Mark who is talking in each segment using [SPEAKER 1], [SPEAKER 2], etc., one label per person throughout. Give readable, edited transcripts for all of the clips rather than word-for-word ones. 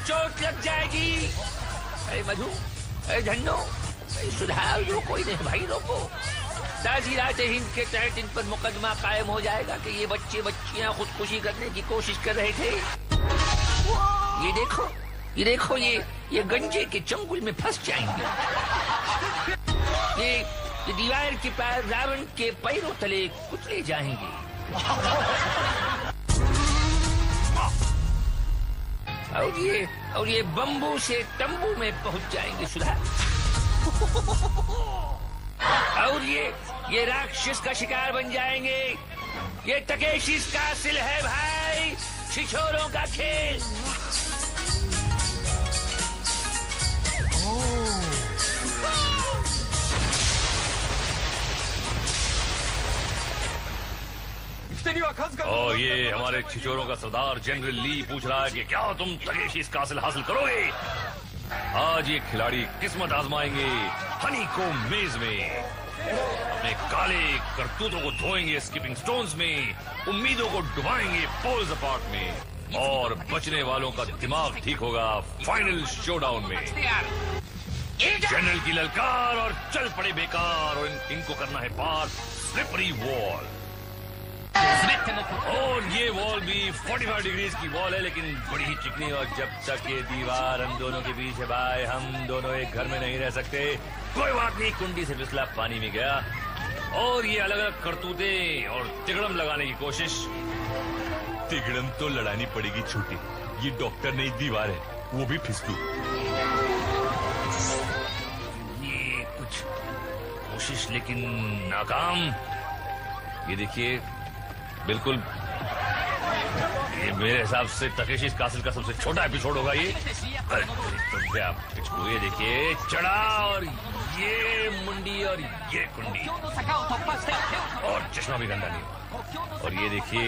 [SPEAKER 1] चोट लग जाएगी। अरे मधु, अरे धन्नो, अरे सुधार दो, कोई नहीं भाई, रोको। ताज़ीरात हिंद के तहत इन पर मुकदमा कायम हो जाएगा कि ये बच्चे बच्चियां खुदकुशी करने की कोशिश कर रहे थे। ये देखो, ये देखो, ये गंजे के चंगुल में फंस जाएंगे। ये दीवार के पार रावण के पैरों तले कुचले जाएंगे। और ये बम्बू से तंबू में पहुंच जाएंगे सुधा। और ये राक्षस का शिकार बन जाएंगे। ये तकेशिश का सिल है भाई, छिछोरों का खेल।
[SPEAKER 2] और ये हमारे छिछोरों का सरदार जनरल ली पूछ रहा है कि क्या तुम तकेशिश का हासिल करोगे? आज ये खिलाड़ी किस्मत आजमाएंगे हनी को मेज में। अपने काले करतूतों को धोएंगे स्किपिंग स्टोन्स में, उम्मीदों को डुबाएंगे पोल्स अपार्ट में, और बचने वालों का दिमाग ठीक होगा फाइनल शोडाउन में। जनरल की ललकार और चल पड़े बेकार, और इनको करना है पार स्लिपरी वॉल। और ये वॉल भी 45 डिग्रीज की वॉल है, लेकिन बड़ी ही चिकनी, और जब तक ये दीवार हम दोनों के बीच है भाई, हम दोनों एक घर में नहीं रह सकते। कोई बात नहीं, कुंडी से फिसला पानी में गया। और ये अलग अलग करतूते और तिगड़म लगाने की कोशिश।
[SPEAKER 3] तिगड़म तो लड़ानी पड़ेगी छोटी, ये डॉक्टर नहीं दीवार है, वो भी फिसलू।
[SPEAKER 2] ये कुछ कोशिश लेकिन नाकाम। ये देखिए, बिल्कुल ये मेरे हिसाब से तकेशिश कासिल का सबसे छोटा एपिसोड होगा ये। तो ये देखिए, चढ़ा, और ये मुंडी, और ये कुंडी, और चश्मा भी गंदा नहीं। और ये देखिए,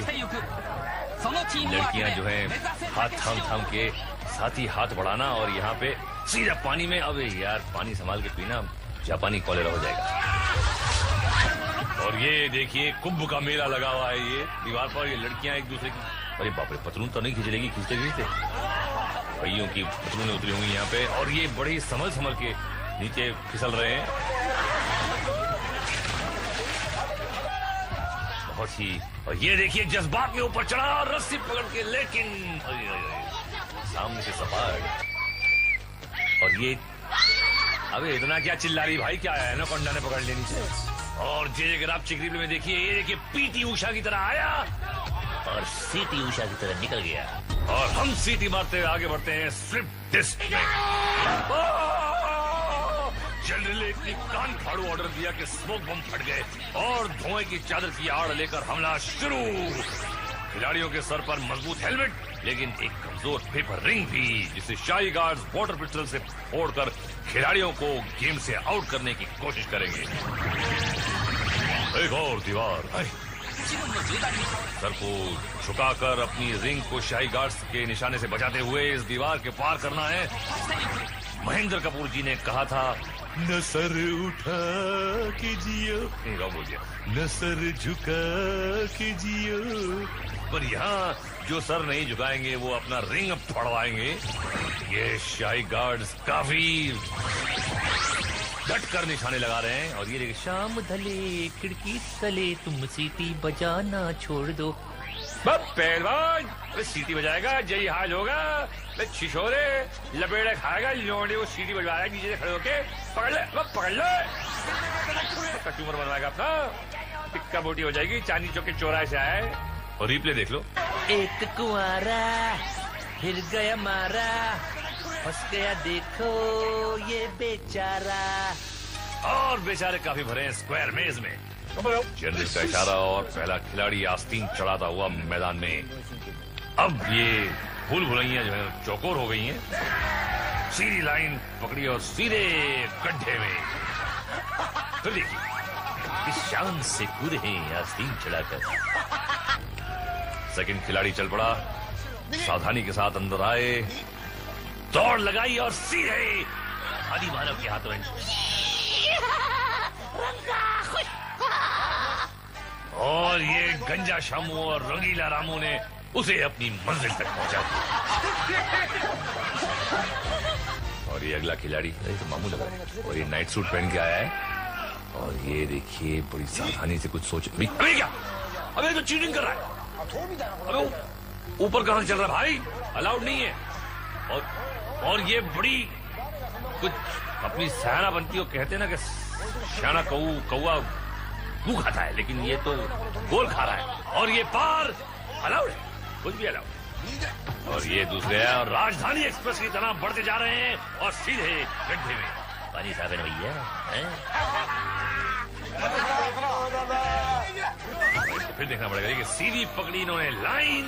[SPEAKER 2] लड़कियां जो हैं हाथ थाम के साथ ही हाथ बढ़ाना, और यहाँ पे सीधा पानी में। अबे यार, पानी संभाल के पीना, जापानी कॉलेरा हो जाएगा। और ये देखिए, कुंभ का मेला लगा हुआ है ये दीवार पर। ये लड़कियां एक दूसरे की, अरे बाप रे, पतलून तो नहीं खींचेगी, खींचते भैयों की पतलूनें उतरी हुई यहाँ पे। और ये बड़े ही संभल के नीचे फिसल रहे हैं, बहुत ही। और ये देखिए, जज्बात के ऊपर चढ़ा और रस्सी पकड़ के, लेकिन सामने से सपाट। और ये, अबे इतना क्या चिल्ला रही भाई, क्या है ना, एनाकोंडा ने पकड़ लेनी चाहिए। और जे आप चिकरी में देखिए, ये देखिए, पीटी उषा की तरह आया और सीटी उषा की तरह निकल गया। और हम सीटी मारते हुए आगे बढ़ते हैं स्लिप डिस्क में। जनरल ने इतनी कान फाड़ू ऑर्डर दिया कि स्मोक बम फट गए, और धुएं की चादर की आड़ लेकर हमला शुरू। खिलाड़ियों के सर पर मजबूत हेलमेट, लेकिन एक कमजोर पेपर रिंग भी, जिसे शाही गार्ड्स वाटर पिस्टल से फोड़कर खिलाड़ियों को गेम से आउट करने की कोशिश करेंगे। एक और दीवार, सर को झुकाकर अपनी रिंग को शाही गार्ड्स के निशाने से बचाते हुए इस दीवार के पार करना है। महेंद्र कपूर जी ने कहा था,
[SPEAKER 3] न सर उठा के जियो,
[SPEAKER 2] बोल दिया,
[SPEAKER 3] न सर झुका के जियो।
[SPEAKER 2] पर यहाँ जो सर नहीं झुकाएंगे वो अपना रिंग फड़वाएंगे। ये शाही गार्ड्स काफी डट कर निशाने लगा रहे हैं। और ये देखिए, शाम ढले खिड़की तले तुम सीटी बजाना छोड़ दो। पहलवान, सीटी बजाएगा, यही हाल होगा। छिछोरे लपेड़े खाएगा, लोंडे वो सीटी बजवा रहा है नीचे से खड़े होके। पकड़ ले, पकड़ ले, कस्टमर बनवाएगा अपना, टिक्का बोटी हो जाएगी। चांदी चौक के चौराहे से आए। और रिप्ले देख लो। एक कुंवारा हिर गया मारा, फंस गया देखो ये बेचारा। और बेचारे काफी भरे हैं स्क्वायर मेज में। जनरल का इशारा, और पहला खिलाड़ी आस्तीन चढ़ाता हुआ मैदान में। अब ये भूल भुलैया जो है चौकोर हो गई हैं। सीधी लाइन पकड़ी और सीधे गड्ढे में। फिर देखिए, इस शान से कूदे हैं आस्तीन चढ़ाकर। सेकंड खिलाड़ी चल पड़ा, सावधानी के साथ अंदर आए, दौड़ लगाई और सीधे आदि मानव के हाथों में। और ये गंजा शामू और रंगीला रामू ने उसे अपनी मंजिल तक पहुंचा दिया। और ये अगला खिलाड़ी तो मामू लग रहा है, और ये नाइट सूट पहन के आया है, और ये देखिए बड़ी सावधानी से कुछ सोच। अभी क्या, अबे तो चीटिंग कर रहा है। अबे ऊपर कहां चल रहा है भाई, अलाउड नहीं है। और ये बड़ी कुछ अपनी सयाना बनती हो, कहते ना कि शाना कौआ मुंह खाता है, लेकिन ये तो गोल खा रहा है। और ये पार अलाउड है, कुछ भी अलाउड। और ये दूसरे हैं और राजधानी एक्सप्रेस की तरह बढ़ते जा रहे हैं और सीधे गड्ढे में। पानी साफ है ना भैया, तो फिर देखना पड़ेगा कि सीधी पकड़ी इन्होंने लाइन,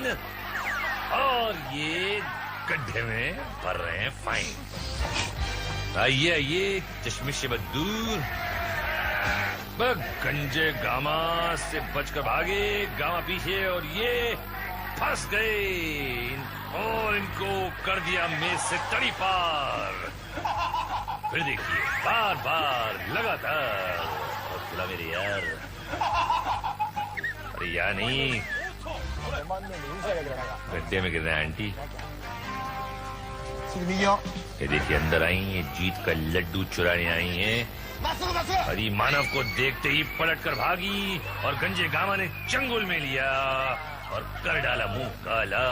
[SPEAKER 2] और ये गड्ढे में भर रहे हैं फाइन। आइए आइए, चश्मे से दूर। गंजे गामा से बचकर भागे, गामा पीछे, और ये फंस गए और इनको कर दिया मेज से तड़ी पार। फिर देखिए बार बार लगातार, और खुला मेरे यार, अरे यार नहीं, गड्ढे में गिर रहे हैं आंटी। ये देखिए अंदर आई, ये जीत का लड्डू चुराने आई हैं। हरी मानव को देखते ही पलटकर भागी और गंजे गामा ने चंगुल में लिया और कर डाला मुंह काला।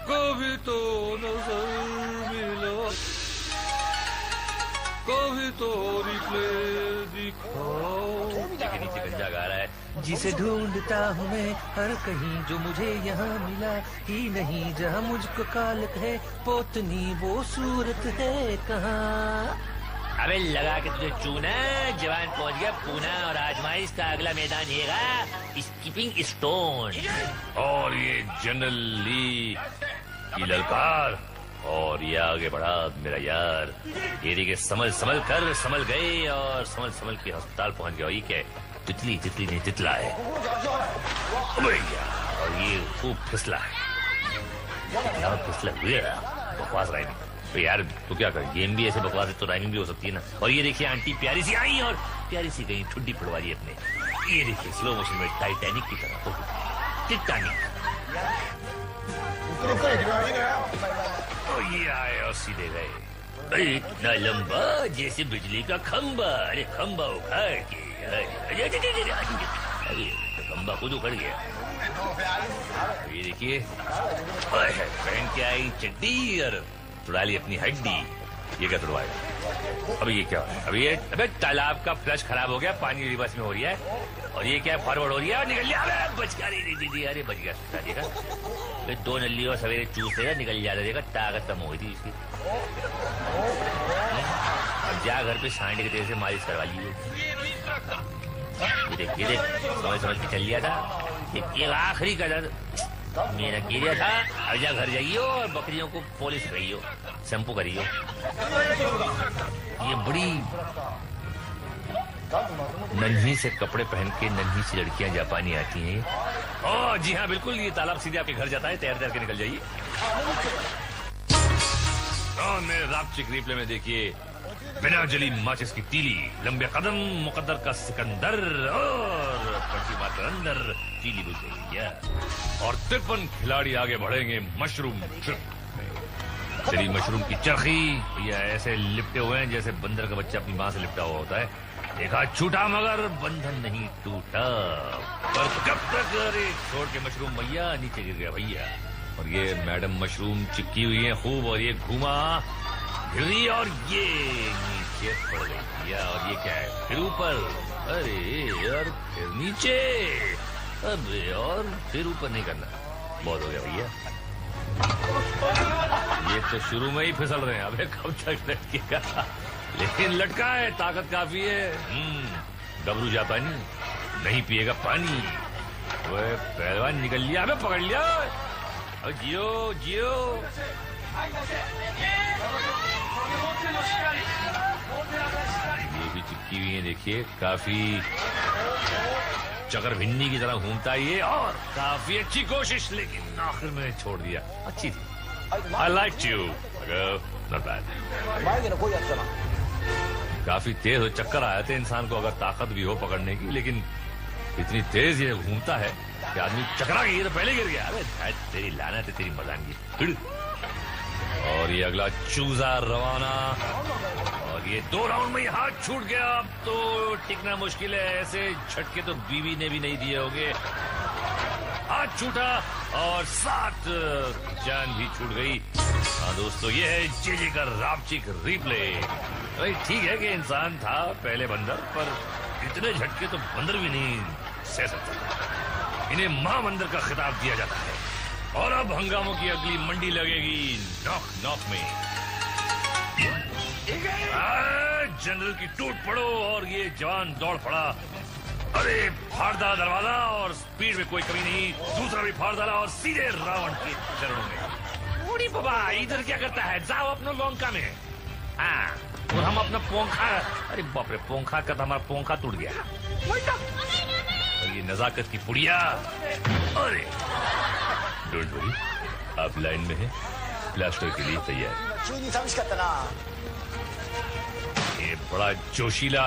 [SPEAKER 2] कभी तो नजर मिला, कभी तो रिप्ले दिखाओ। लेकिन नीचे गंजा गा रहा है, जिसे ढूंढता हूँ मैं हर कहीं, जो मुझे यहाँ मिला ही नहीं, जहाँ मुझको कालक है पोतनी, वो सूरत है कहाँ। अबे लगा के तुझे चूना, जवान पहुंच गया पूना, और आजमाइश का अगला मैदान येगा स्कीपिंग स्टोन। और ये जनरल ली की ललकार, और ये आगे बढ़ा मेरा यार। ये देखिए संभल कर संभल गए, और संभल के अस्पताल पहुंच गया। ये क्या, तितली ने तितला है भैया, और ये खूब फिसला है, फिसला हुआ बकवास राइमिंग। तो यार तो क्या कर, गेम भी ऐसे बकवास है तो राइमिंग भी हो सकती है ना। और ये देखिए आंटी प्यारी सी आई और प्यारी सी गई ठुड्डी पड़वा दी अपने। ये देखिए स्लो मोशन में टाइटैनिक की तरह, तो टिटानिक। तो ये आए और सीधे गए, इतना लंबा जैसे बिजली का खंबा। अरे खंबा उखाड़ के, अरे खंबा खुद उखड़ गया। ये देखिए पहन के आई चड्डी और तुड़ा ली अपनी हड्डी। ये क्या तुड़वाएगा? अभी ये क्या हो रहा है? अभी ये अबे तालाब का फ्लश खराब हो गया, पानी रिवर्स में हो रही है, और ये क्या फॉरवर्ड हो रही है और निकल लिया। बच गया, अरे बच गया, देखा ये दो नल्ली और सवेरे चूस देगा, निकल जाता, देखा ताकत कम हो गई थी इसकी। अब जा घर पे सांडे की तेल से मालिश करवा ली। ये देख समझ के चल लिया था। एक आखिरी कदर मेरा गिरिया था। अब जा घर जाइए और बकरियों को पॉलिश करियो, शैम्पू करियो। ये बड़ी नन्ही से कपड़े पहन के नन्ही सी लड़कियां जापानी आती हैं। ओह जी हाँ बिल्कुल, ये तालाब सीधे आपके घर जाता है, तैर के निकल जाइए। मेरे रापचिक रिप्ले में देखिए, बिना जली माचिस की तीली, लंबे कदम, मुकद्दर का सिकंदर, और पट्टी मारकर अंदर तीली बुझ गई क्या। और 53 खिलाड़ी आगे बढ़ेंगे मशरूम ट्रिप में। चली मशरूम की चरखी, या ऐसे लिपटे हुए हैं जैसे बंदर का बच्चा अपनी माँ से लिपटा हुआ होता है। देखा छूटा मगर बंधन नहीं टूटा। पर कब तक, अरे छोड़ के मशरूम भैया, नीचे गिर गया भैया। और ये मैडम मशरूम चिपकी हुई है खूब, और ये घूमा गिरी और ये नीचे पड़ गई भैया। और ये क्या है, फिर ऊपर, अरे और फिर नीचे, अबे और फिर ऊपर नहीं करना, बहुत हो गया भैया। ये तो शुरू में ही फिसल रहे हैं, अबे कब तक लटकेगा। लेकिन लटका है, ताकत काफी है। गबरू जापानी नहीं पिएगा पानी। वह पहलवान निकल लिया, अबे पकड़ लिया, अब जियो जियो। ये भी चिपकी हुई है देखिए, काफी चकर भिन्नी की तरह घूमता है ये, और काफी अच्छी कोशिश, लेकिन आखिर में छोड़ दिया। अच्छी थी, I liked you, not bad। काफी तेज चक्कर आए थे इंसान को, अगर ताकत भी हो पकड़ने की, लेकिन इतनी तेज ये घूमता है कि आदमी चकरा गई तो पहले गिर गया। अरे तेरी लानत है, तेरी मर्दानगी। और ये अगला चूजा रवाना, और ये 2 राउंड में ही हाथ छूट गया। अब तो टिकना मुश्किल है, ऐसे झटके तो बीवी ने भी नहीं दिए होंगे। हाथ छूटा और 7 जान भी छूट गई। हाँ दोस्तों, ये है जेजे का रापचिक रिप्ले। भाई ठीक है कि इंसान था पहले बंदर, पर इतने झटके तो बंदर भी नहीं सह सकता। इन्हें मां बंदर का खिताब दिया जाता है। और अब हंगामों की अगली मंडी लगेगी नॉक नॉक में। जनरल की टूट पड़ो, और ये जवान दौड़ पड़ा। अरे फाड़ डाला दरवाजा, और स्पीड में कोई कमी नहीं। दूसरा भी फाड़ डाला और सीधे रावण के चरणों में। बूढ़ी बाबा इधर क्या करता है, जाओ अपना लौंका में। हाँ, और हम अपना पोंखा, अरे बाप रे, पोंखा का तो हमारा पोंखा टूट गया। और ये नजाकत की पुड़िया। अरे डोंट वरी, आप लाइन में हैं, प्लास्टर के लिए तैयार। ये बड़ा जोशीली,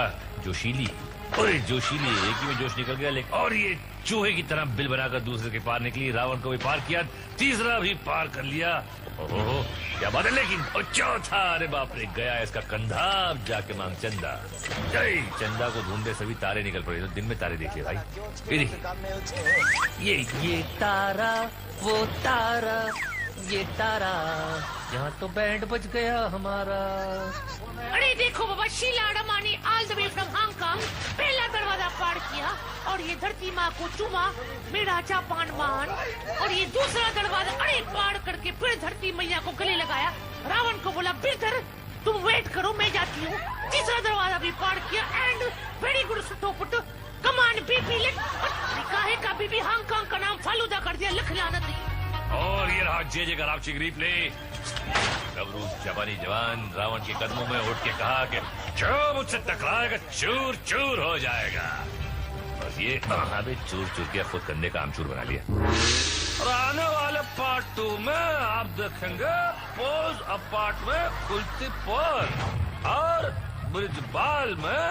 [SPEAKER 2] अरे जोशीली, एक ही में जोश निकल गया। लेकिन और ये चूहे की तरह बिल बनाकर दूसरे के पार निकली। रावण को भी पार किया, तीसरा भी पार कर लिया। ओहो क्या बात है। लेकिन और चौथा, अरे बाप रे, गया इसका कंधा। अब जाके मांग चंदा। जय चंदा को ढूंढे सभी तारे निकल पड़े। तो दिन में तारे देख ले भाई। ये देखिए, ये तारा, वो तारा, ये तारा, यहाँ तो बैंड बज गया हमारा।
[SPEAKER 4] अरे देखो बाबा, शीला अडमानी all the way from Hong Kong पहला दरवाजा पार किया, और ये धरती माँ को चूमा, मेरा जापान मान। और ये दूसरा दरवाजा अरे पार करके फिर धरती मैया को गले लगाया। रावण को बोला, बिरधर तुम वेट करो, मैं जाती हूँ। तीसरा दरवाजा भी पार किया, एंड वेरी गुड सुटोपुट, कमान बीबी लेट। काहे का बीबी हांगकांग का नाम फालूदा कर दिया, लख लानत।
[SPEAKER 2] और ये रहा जेजे का रापचिक रिप्ले। गबरू जापानी जवान रावण के कदमों में उठ के कहा कि जो मुझसे टकराएगा चूर चूर हो जाएगा। और ये अबे चूर चूर के खुद कंधे का आमचूर बना लिया। और आने वाले पार्ट 2 में आप देखेंगे पोज अपार्ट में खुलती पोज, और ब्रिजबाल में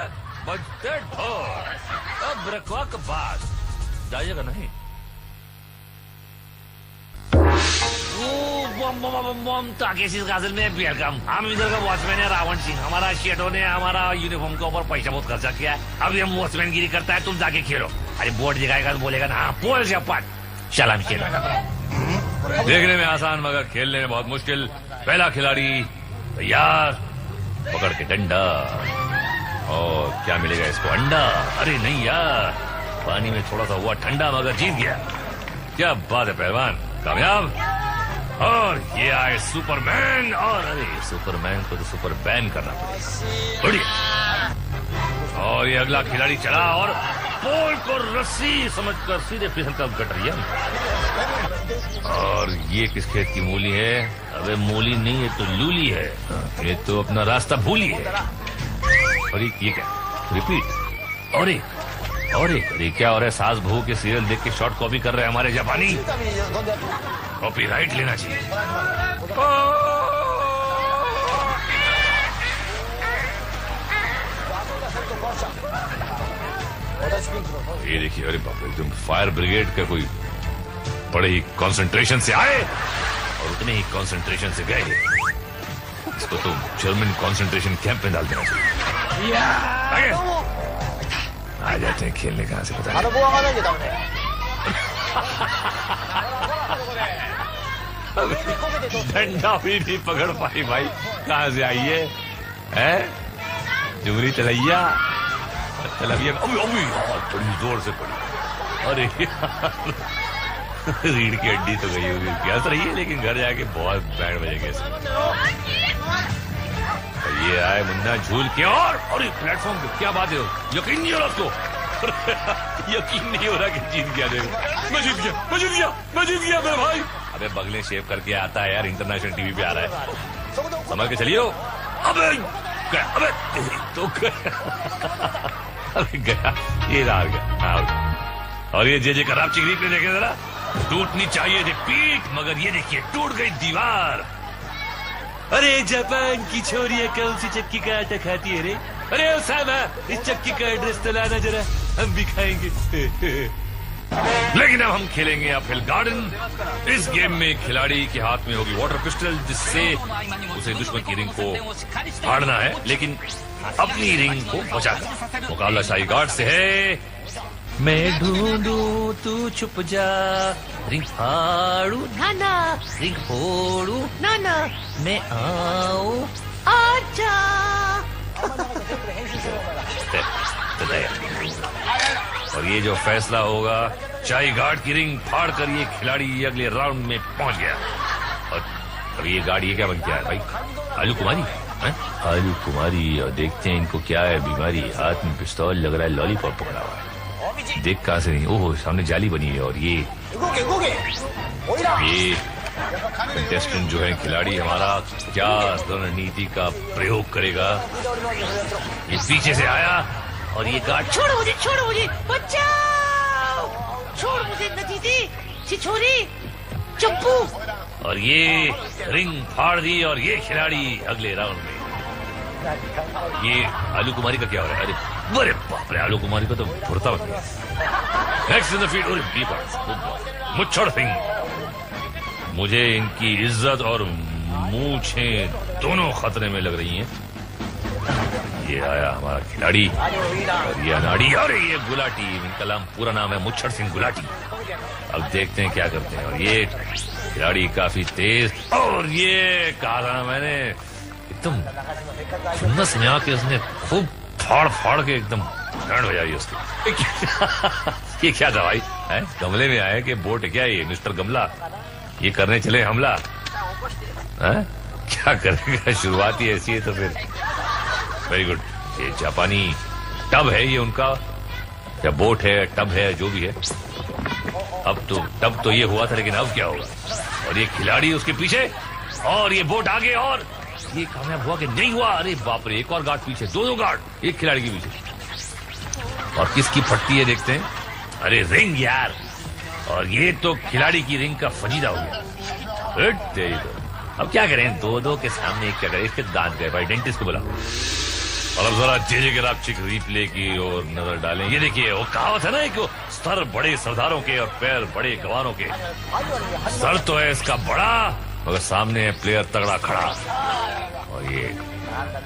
[SPEAKER 2] बजते ढोल। अब ब्रेकवा के बाद जाइएगा नहीं। वेलकम। हम इधर का वॉचमैन है रावण सिंह। हमारा शेठों ने हमारा यूनिफॉर्म के ऊपर पैसा बहुत खर्चा किया है। अभी हम वॉचमैन गिरी करता है, तुम जाके खेलो। अरे बोर्ड दिखाएगा तो बोलेगा ना, हाँ पोल से पाट चला भी खेलो। देखने में आसान मगर खेलने में बहुत मुश्किल। पहला खिलाड़ी तैयार, पकड़ के डंडा। और क्या मिलेगा इसको, अंडा? अरे नहीं यार, पानी में थोड़ा सा हुआ ठंडा, मगर जीत गया। क्या बात है पहलवान, कामयाब। और ये आए सुपरमैन, और अरे सुपरमैन को तो सुपर बैन करना पड़ेगा। बढ़िया। और ये अगला खिलाड़ी चला, और पोल को रस्सी समझकर सीधे फिसल कर गटरिया। और ये किस खेत की मूली है? अबे मूली नहीं, ये तो लूली है। ये तो अपना रास्ता भूली है। और ये क्या, रिपीट। और अरे क्या हो रहा है? सास बहू के सीरियल देख के शॉर्ट कॉपी कर रहे हैं हमारे जापानी। कॉपीराइट लेना चाहिए। ये देखिए, अरे बाप रे, एकदम फायर ब्रिगेड का कोई बड़े ही कंसंट्रेशन से आए और उतने ही कंसंट्रेशन से गए। इसको तो जर्मन कंसंट्रेशन कैंप में डाल देना चाहिए। आ जाते हैं खेलने, कहाँ से पता डंडा भी नहीं पकड़ पाई भाई, कहाँ से आई है? जुगरी चलैया बड़ी जोर से पड़ी। अरे रीढ़ की हड्डी तो गई होगी, क्या रही है, लेकिन घर जाके बहुत बैंड बजेंगे। ये आए मुन्ना झूल के, और प्लेटफॉर्म पे क्या बात है, यकीन नहीं हो रहा उसको। यकीन नहीं हो रहा कि जीत गया। मैं जीत गया मेरे भाई। अबे बगले शेव करके आता है यार, इंटरनेशनल टीवी पे आ रहा है, समझ के चलियो। अबे तो अबे गया, ये हार गया। और ये जे का रापचिक रिप्ले देखे जरा, टूटनी चाहिए थी पीठ, मगर ये देखिए टूट गई दीवार। अरे जापान की छोरियां कौन सी चक्की का आटा खाती है रे? अरे उसामा, इस चक्की का एड्रेस तो लाना जरा।
[SPEAKER 3] हम भी खाएंगे।
[SPEAKER 2] लेकिन अब हम खेलेंगे अपहिल गार्डन। इस गेम में खिलाड़ी के हाथ में होगी वाटर पिस्टल, जिससे उसे दुश्मन की रिंग को फाड़ना है, लेकिन अपनी रिंग को बचाकर। मुकाबला शाही गार्ड से है। मैं ढूंढूं तू छुप जा, रिंग फाड़ू
[SPEAKER 4] नाना,
[SPEAKER 2] रिंग फोड़ू,
[SPEAKER 4] नाना,
[SPEAKER 2] मैं आऊं
[SPEAKER 4] आजा।
[SPEAKER 2] और ये जो फैसला होगा, शाही गार्ड की रिंग फाड़ कर ये खिलाड़ी अगले राउंड में पहुंच गया। और अब ये गार्ड ये क्या बन गया है भाई? आलू कुमारी है? आलू कुमारी। और देखते हैं इनको क्या है बीमारी। हाथ में पिस्तौल लग रहा है, लॉलीपॉप पकड़ा हुआ है। देख कहां से नहीं, ओह सामने जाली बनी है। और ये कंटेस्टेंट जो है खिलाड़ी हमारा, क्या रणनीति का प्रयोग करेगा? ये पीछे से आया और ये गार्ड
[SPEAKER 4] छोड़ो मुझे, बचाओ! छोड़ मुझे नतीजे, छिछोरी, चप्पू।
[SPEAKER 2] और ये रिंग फाड़ दी। और ये खिलाड़ी अगले राउंड में। ये आलू कुमारी का क्या हो रहा है? अरे बाप रे, आलू कुमारी को तो भुरता बन गया। Next in the field मुच्छड़ Singh. मुझे इनकी इज्जत और मूछें दोनों खतरे में लग रही हैं। ये आया हमारा खिलाड़ी और ये अनाड़ी और ये गुलाटी। इनका पूरा नाम है मुच्छड़ सिंह गुलाटी। अब देखते हैं क्या करते हैं। और ये खिलाड़ी काफी तेज। और ये कहा था मैंने, एकदम खुन्नस में आके उसने खूब फाड़ के एकदम बैंड हो जाएगी उसकी। ये क्या था भाई? गमले में आए कि बोट? क्या ये मिस्टर गमला? ये करने चले हमला? क्या करेगा? शुरुआत ही ऐसी है तो फिर वेरी गुड। ये जापानी टब है ये उनका, या बोट है, टब है, जो भी है। अब तो टब तो ये हुआ था, लेकिन अब क्या होगा? और ये खिलाड़ी उसके पीछे और ये बोट आगे। और ये कामयाब हुआ कि नहीं हुआ? अरे बाप रे, एक और गार्ड पीछे, दो गार्ड एक खिलाड़ी के पीछे। और किसकी फटती है देखते हैं। अरे रिंग यार। और ये तो खिलाड़ी की रिंग का फजीदा हो गया। अब क्या करें? दो के सामने क्या करें? इसके दांत गए भाई, डेंटिस्ट को बुला। और अब जरा जे गिरापचिक रिप्ले की और नजर डालें। ये देखिए, वो कहावत है ना, एक सर बड़े सरदारों के और पैर बड़े गवारों के। सर तो है इसका बड़ा, मगर सामने है प्लेयर तगड़ा खड़ा। और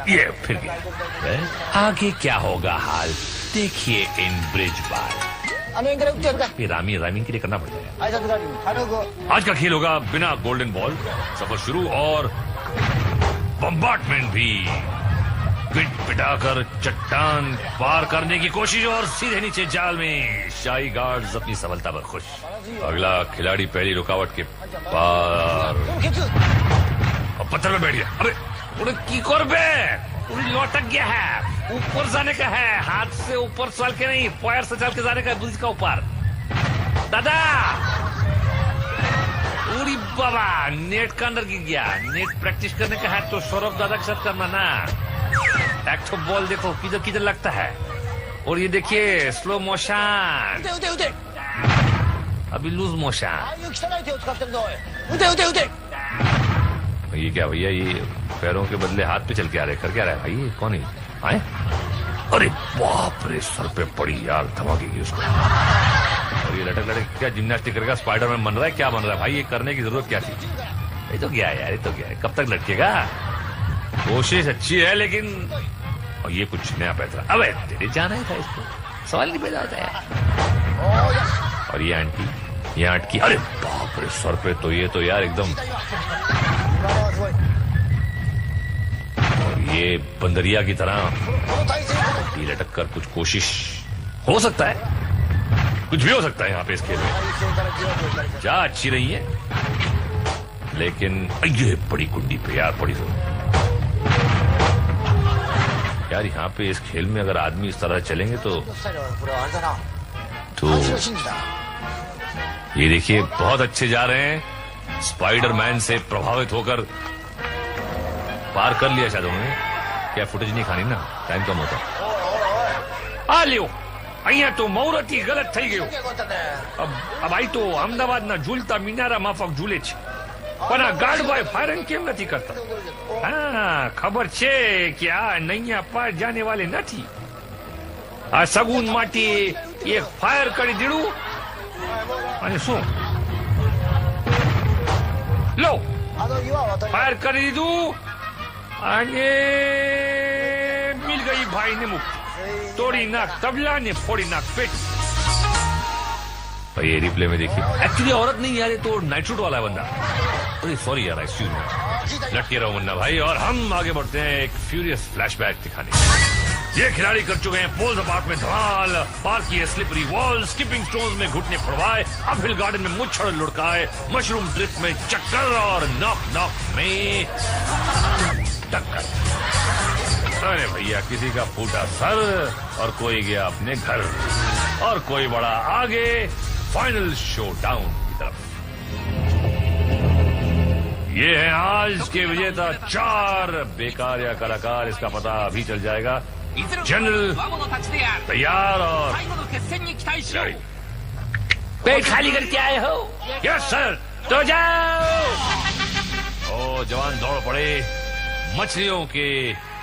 [SPEAKER 2] ये फिर गया। आगे क्या होगा हाल देखिए इन ब्रिज बार। रामी के लिए करना पड़ेगा। आज का खेल होगा बिना गोल्डन बॉल। सफर शुरू और बम्बार्टमेंट भी। पिटाकर चट्टान पार करने की कोशिश और सीधे नीचे जाल में। शाही गार्ड्स अपनी सफलता पर खुश। अगला खिलाड़ी पहली रुकावट के पार और पत्थर में बैठ गया। अबे की लौटक गया है। ऊपर जाने का है, हाथ से ऊपर चल के नहीं, पैर से चल के जाने का है ब्रिज का ऊपर। दादा उरी बाबा, नेट का अंदर गिर गया। नेट प्रैक्टिस करने का है तो सौरभ दादा के साथ करना ना। एक तो बॉल देखो किधर किधर लगता है। और ये देखिए स्लो मोशन, अभी लूज मोशन। ये क्या भैया, ये पैरों के बदले हाथ पे चल के आ रहे, कर क्या रहा है भाई? ये कौन है आए? अरे बाप रे, सर पे पड़ी यार, धमाके की उसको। और ये लटक क्या जिम्नास्टिक करेगा? स्पाइडरमैन बन रहा है? क्या बन रहा है भाई? ये करने की जरूरत क्या थी? ये तो क्या है यार, ये तो क्या है, कब तक लटकेगा? कोशिश अच्छी है लेकिन और ये कुछ नया पैसा। अबे तेरे जाना ही था इसको, सवाल नहीं पैदा होता है। और ये आंटी, ये आंटी, अरे बाप रे, सर पे तो ये तो यार एकदम। और ये बंदरिया की तरह लटक कर कुछ कोशिश हो सकता है, कुछ भी हो सकता है यहाँ पे इस खेल में। जा अच्छी रही है लेकिन ये बड़ी कुंडी पे यार, बड़ी यार यहाँ पे इस खेल में अगर आदमी इस तरह चलेंगे तो ये देखिए बहुत अच्छे जा रहे हैं। स्पाइडरमैन से प्रभावित होकर पार कर लिया शायद उन्होंने। क्या फुटेज नहीं खानी ना, टाइम कम होता। आ लियो અહીંયા તો મુહૂર્તથી ગલત થઈ ગયું। अब आई तो અમદાવાદના ઝૂલતા મિનારા માફક ઝૂલે છે, પણ આ ગાર્ડભાઈ ફાયરિંગ કેમ નથી કરતા? હા ખબર છે કે આ નૈયા પાર જાને વાલે નથી। આ સગુન માટી એક ફાયર કરી દીધું અને શું લો ફાયર કરી દીધું અને મિલ ગઈ ભાઈને મુક્તિ तोड़ी नाक तबला ने फोड़ी नाक पेट। भाई ये रिप्ले में देखिए एक्चुअली औरत नहीं यार, ये तो नाइट शूट वाला है बंदा। अरे सॉरी यार, एक्सक्यूज मी, लटके रहो मुन्ना भाई। और हम आगे बढ़ते हैं एक फ्यूरियस फ्लैशबैक दिखाने। ये खिलाड़ी कर चुके हैं पोल्स अपार्ट में धमाल, पार किए स्लिपरी वॉल, स्किपिंग स्टोन्स में घुटने फुड़वाए, अपहिल गार्डन में मुच्छड़ लुढ़काए, मशरूम ड्रिफ्ट में चक्कर और नॉक नॉक में टक्कर। अरे भैया किसी का फूटा सर और कोई गया अपने घर और कोई बड़ा आगे फाइनल शो डाउन की तरफ। ये है आज के विजेता 4 बेकार या कलाकार, इसका पता अभी चल जाएगा। जनरल तैयार और
[SPEAKER 1] पेट खाली करके आए हो?
[SPEAKER 2] Yes sir. तो जाओ। ओ जवान दौड़ पड़े मछलियों के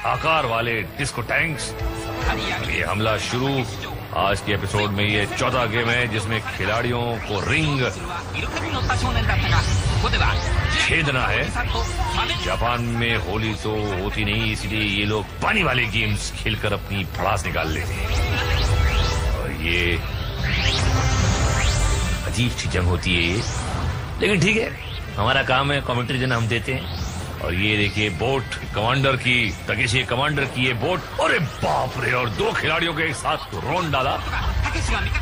[SPEAKER 2] आकार वाले डिस्को टैंक्स। ये हमला शुरू। आज के एपिसोड में ये 14 गेम है जिसमें खिलाड़ियों को रिंग छेदना है। जापान में होली तो होती नहीं, इसलिए ये लोग पानी वाले गेम्स खेलकर अपनी भड़ास निकाल लेते हैं। और ये अजीब सी जंग होती है ये, लेकिन ठीक है, हमारा काम है, कमेंट्री देना हम देते हैं। और ये देखिए बोट कमांडर की, तकेशी कमांडर की ये बोट, अरे बाप रे, और 2 खिलाड़ियों के एक साथ रोन डाला,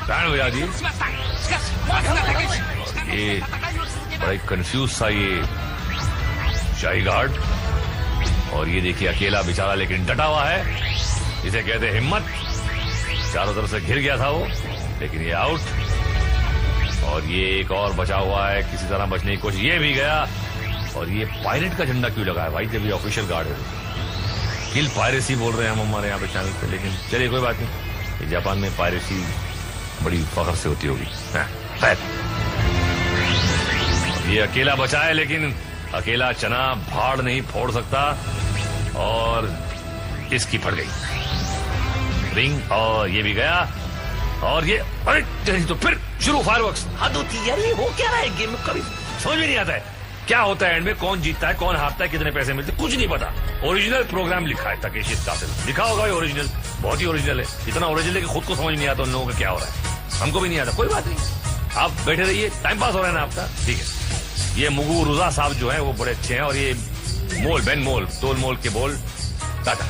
[SPEAKER 2] बैंड बजा दिए। ये बड़ा कंफ्यूज सा ये शाही गार्ड। और ये देखिए अकेला बेचारा लेकिन डटा हुआ है, इसे कहते हैं हिम्मत। चारों तरफ से घिर गया था वो, लेकिन ये आउट। और ये एक और बचा हुआ है, किसी तरह बचने की कोशिश, ये भी गया। और ये पायरेट का झंडा क्यों लगा है भाई, जब ये ऑफिशियल गार्ड है। किल पायरेसी बोल रहे हैं हम हमारे यहाँ पे चैनल पे, लेकिन चलिए कोई बात नहीं, जापान में पायरेसी बड़ी फख्र से होती होगी। ये अकेला बचा है, लेकिन अकेला चना भाड़ नहीं फोड़ सकता। और इसकी फट गई रिंग, और ये भी गया। और ये अरे तो फिर शुरू फायरवर्क्स। हद होती है यार, ये हो क्या रहा है गेम में, कभी समझ में नहीं आता है क्या होता है एंड में, कौन जीतता है, कौन हारता है, कितने पैसे मिलते, कुछ नहीं पता। ओरिजिनल प्रोग्राम लिखा है तकेशी कासिम, लिखा होगा ये ओरिजिनल, बहुत ही ओरिजिनल है। इतना ओरिजिनल है कि खुद को समझ नहीं आता उन लोगों का क्या हो रहा है, हमको भी नहीं आता। कोई बात नहीं, आप बैठे रहिए, टाइम पास हो रहा है ना आपका, ठीक है। ये मुगू रुजा साहब जो है वो बड़े अच्छे हैं। और ये मोल बेन मोल, तोल मोल के बोल, टाटा।